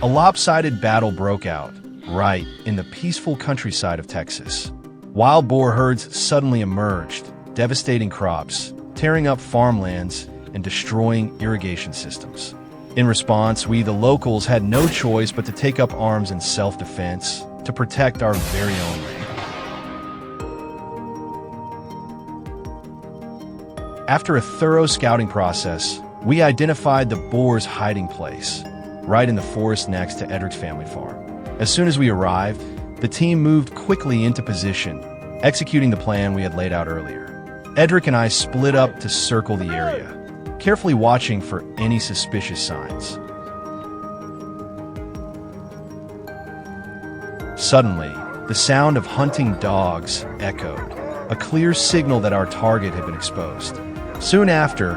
A lopsided battle broke out, right in the peaceful countryside of Texas. Wild boar herds suddenly emerged, devastating crops, tearing up farmlands, and destroying irrigation systems. In response, we, the locals, had no choice but to take up arms in self-defense to protect our very own land. After a thorough scouting process, we identified the Boars' hiding place, right in the forest next to Edric's family farm. As soon as we arrived, the team moved quickly into position, executing the plan we had laid out earlier. Edric and I split up to circle the area, carefully watching for any suspicious signs. Suddenly, the sound of hunting dogs echoed, a clear signal that our target had been exposed. Soon after,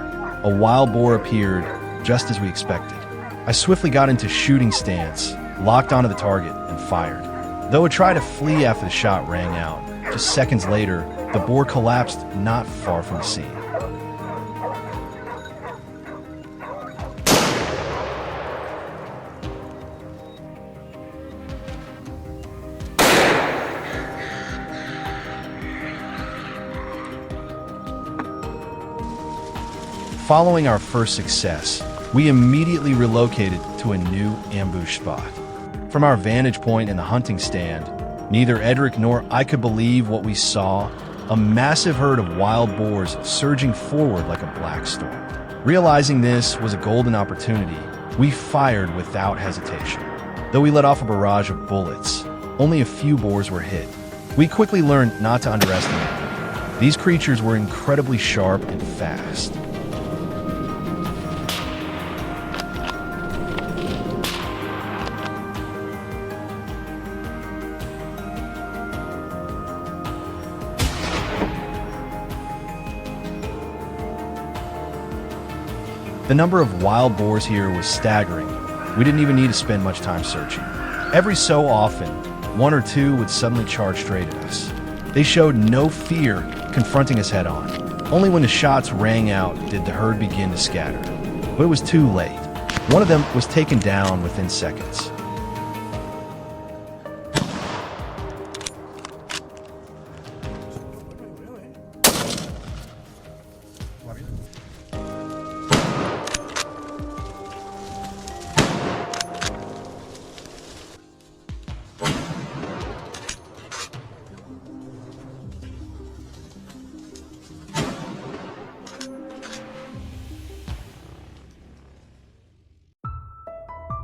a wild boar appeared, just as we expected. I swiftly got into shooting stance, locked onto the target, and fired. Though it tried to flee after the shot rang out, just seconds later, the boar collapsed not far from the scene. Following our first success, we immediately relocated to a new ambush spot. From our vantage point in the hunting stand, neither Edric nor I could believe what we saw: a massive herd of wild boars surging forward like a black storm. Realizing this was a golden opportunity, we fired without hesitation. Though we let off a barrage of bullets, only a few boars were hit. We quickly learned not to underestimate them. These creatures were incredibly sharp and fast. The number of wild boars here was staggering. We didn't even need to spend much time searching. Every so often, one or two would suddenly charge straight at us. They showed no fear confronting us head-on. Only when the shots rang out did the herd begin to scatter. But it was too late. One of them was taken down within seconds.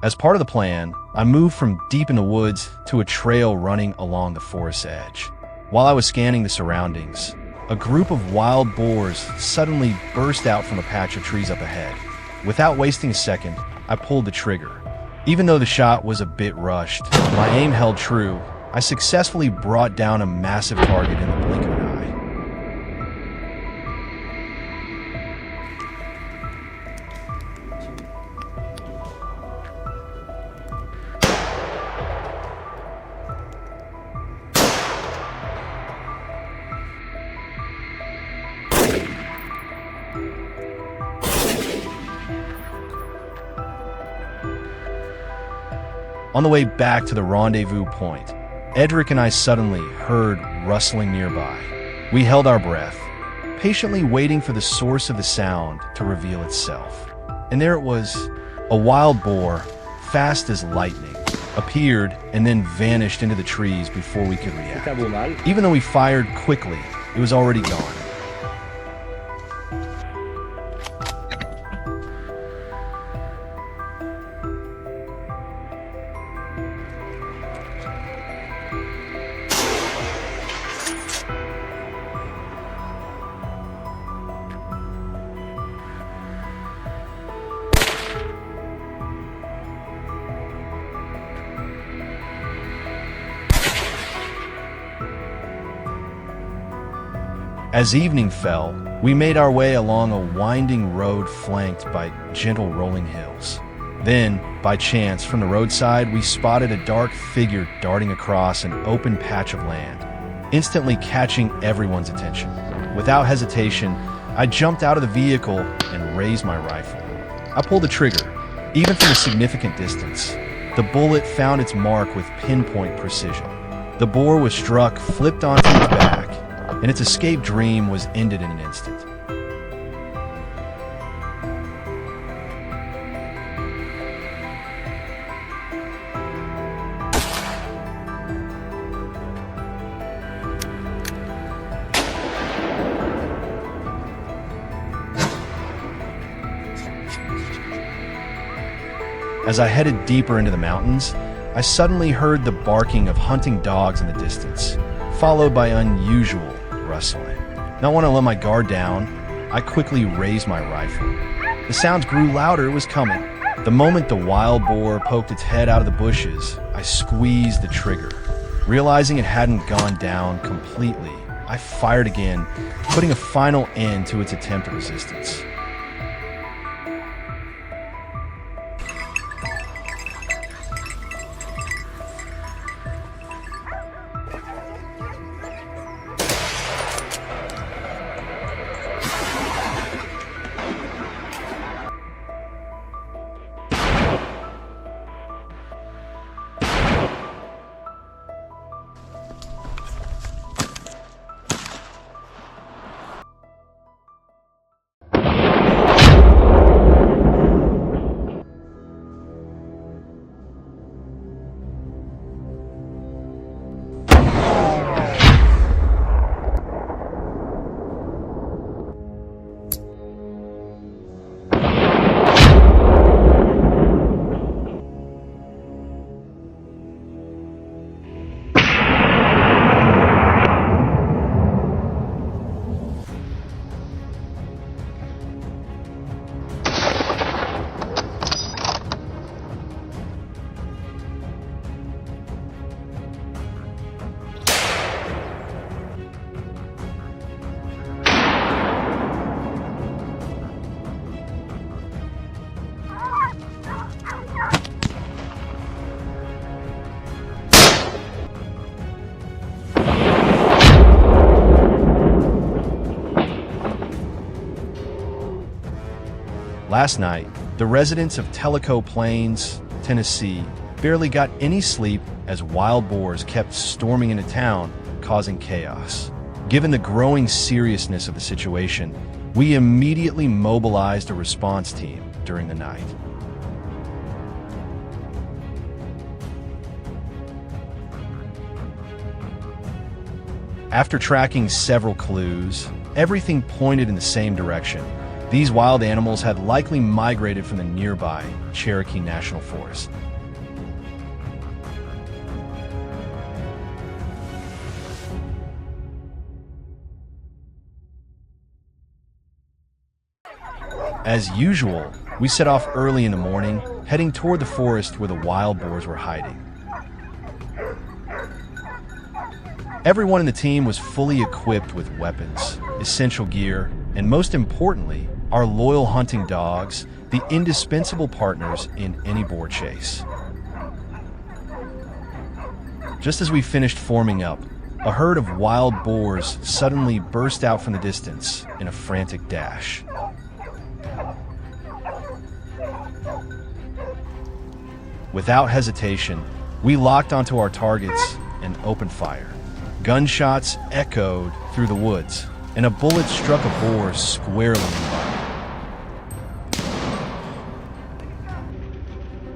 As part of the plan, I moved from deep in the woods to a trail running along the forest edge. While I was scanning the surroundings, a group of wild boars suddenly burst out from a patch of trees up ahead. Without wasting a second, I pulled the trigger. Even though the shot was a bit rushed, my aim held true. I successfully brought down a massive target in the blink of an eye. On the way back to the rendezvous point, Edric and I suddenly heard rustling nearby. We held our breath, patiently waiting for the source of the sound to reveal itself. And there it was. A wild boar, fast as lightning, appeared and then vanished into the trees before we could react. Even though we fired quickly, it was already gone. As evening fell, we made our way along a winding road flanked by gentle rolling hills. Then, by chance, from the roadside, we spotted a dark figure darting across an open patch of land, instantly catching everyone's attention. Without hesitation, I jumped out of the vehicle and raised my rifle. I pulled the trigger, even from a significant distance. The bullet found its mark with pinpoint precision. The boar was struck, flipped onto its back, and its escape dream was ended in an instant. As I headed deeper into the mountains, I suddenly heard the barking of hunting dogs in the distance, followed by unusual rustling. Not wanting to let my guard down, I quickly raised my rifle. The sounds grew louder. It was coming. The moment the wild boar poked its head out of the bushes, I squeezed the trigger. Realizing it hadn't gone down completely, I fired again, putting a final end to its attempt at resistance. Last night, the residents of Tellico Plains, Tennessee, barely got any sleep as wild boars kept storming into town, causing chaos. Given the growing seriousness of the situation, we immediately mobilized a response team during the night. After tracking several clues, everything pointed in the same direction. These wild animals had likely migrated from the nearby Cherokee National Forest. As usual, we set off early in the morning, heading toward the forest where the wild boars were hiding. Everyone in the team was fully equipped with weapons, essential gear, and most importantly, our loyal hunting dogs, the indispensable partners in any boar chase. Just as we finished forming up, a herd of wild boars suddenly burst out from the distance in a frantic dash. Without hesitation, we locked onto our targets and opened fire. Gunshots echoed through the woods, and a bullet struck a boar squarely in the body.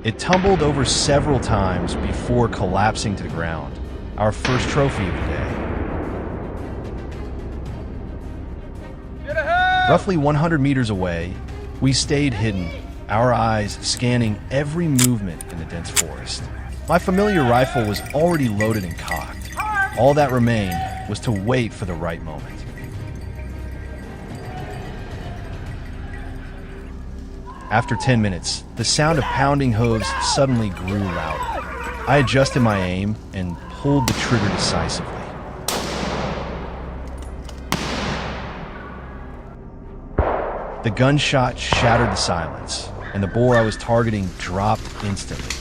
It tumbled over several times before collapsing to the ground, our first trophy of the day. Roughly 100 meters away, we stayed hidden, our eyes scanning every movement in the dense forest. My familiar rifle was already loaded and cocked. All that remained was to wait for the right moment. After 10 minutes, the sound of pounding hooves suddenly grew louder. I adjusted my aim and pulled the trigger decisively. The gunshot shattered the silence, and the boar I was targeting dropped instantly.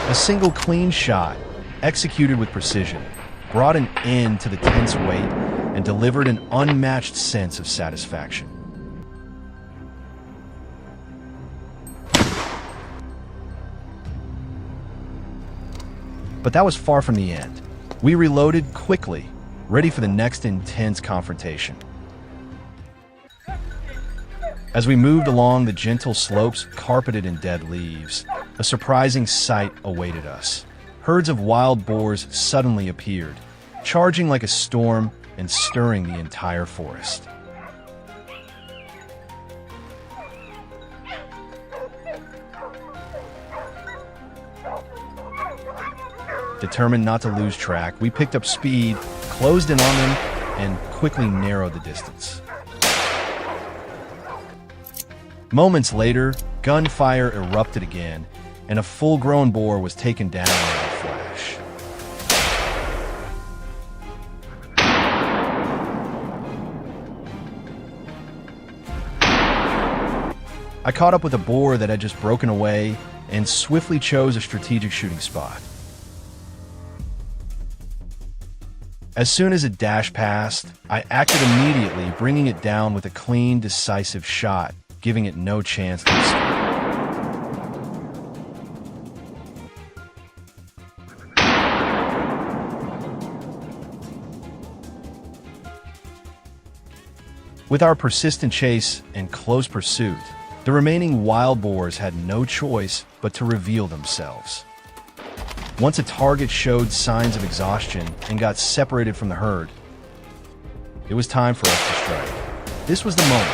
A single clean shot, executed with precision, brought an end to the tense wait and delivered an unmatched sense of satisfaction. But that was far from the end. We reloaded quickly, ready for the next intense confrontation. As we moved along the gentle slopes carpeted in dead leaves, a surprising sight awaited us. Herds of wild boars suddenly appeared, charging like a storm and stirring the entire forest. Determined not to lose track, we picked up speed, closed in on them, and quickly narrowed the distance. Moments later, gunfire erupted again, and a full-grown boar was taken down in a flash. I caught up with a boar that had just broken away and swiftly chose a strategic shooting spot. As soon as it dashed past, I acted immediately, bringing it down with a clean, decisive shot, giving it no chance to escape. With our persistent chase and close pursuit, the remaining wild boars had no choice but to reveal themselves. Once a target showed signs of exhaustion and got separated from the herd, it was time for us to strike. This was the moment.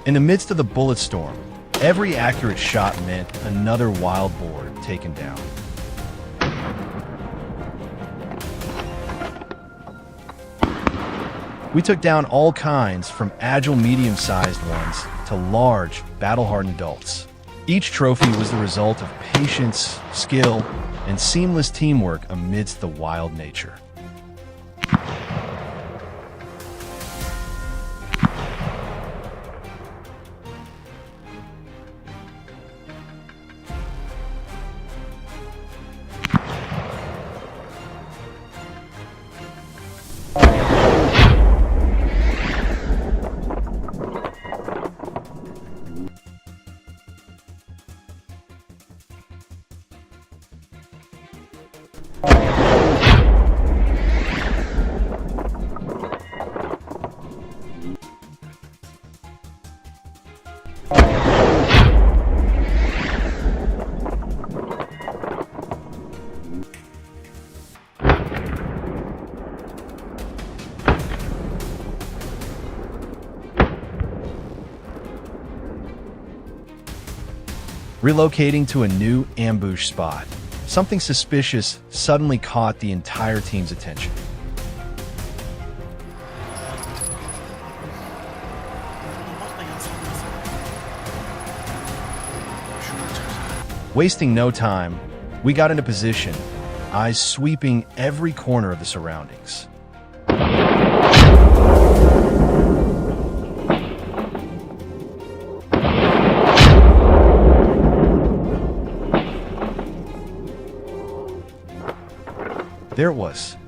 In the midst of the bullet storm, every accurate shot meant another wild boar taken down. We took down all kinds, from agile medium-sized ones to large, battle-hardened adults. Each trophy was the result of patience, skill, and seamless teamwork amidst the wild nature. Relocating to a new ambush spot, something suspicious suddenly caught the entire team's attention. Wasting no time, we got into position, eyes sweeping every corner of the surroundings. There it was.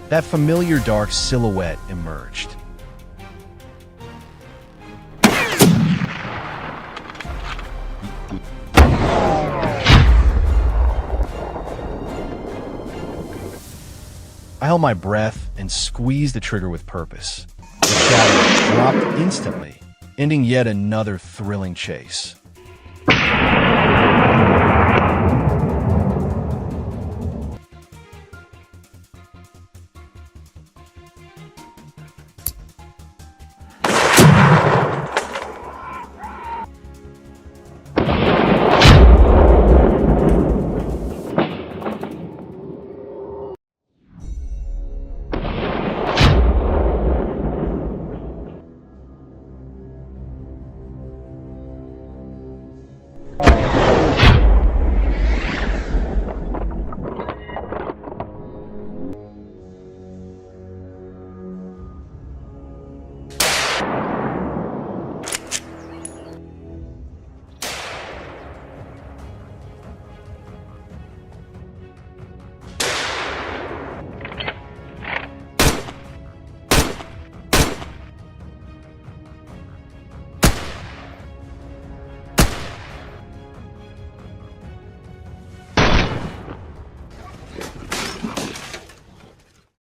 That familiar dark silhouette emerged. I held my breath and squeezed the trigger with purpose. The shadow dropped instantly, ending yet another thrilling chase.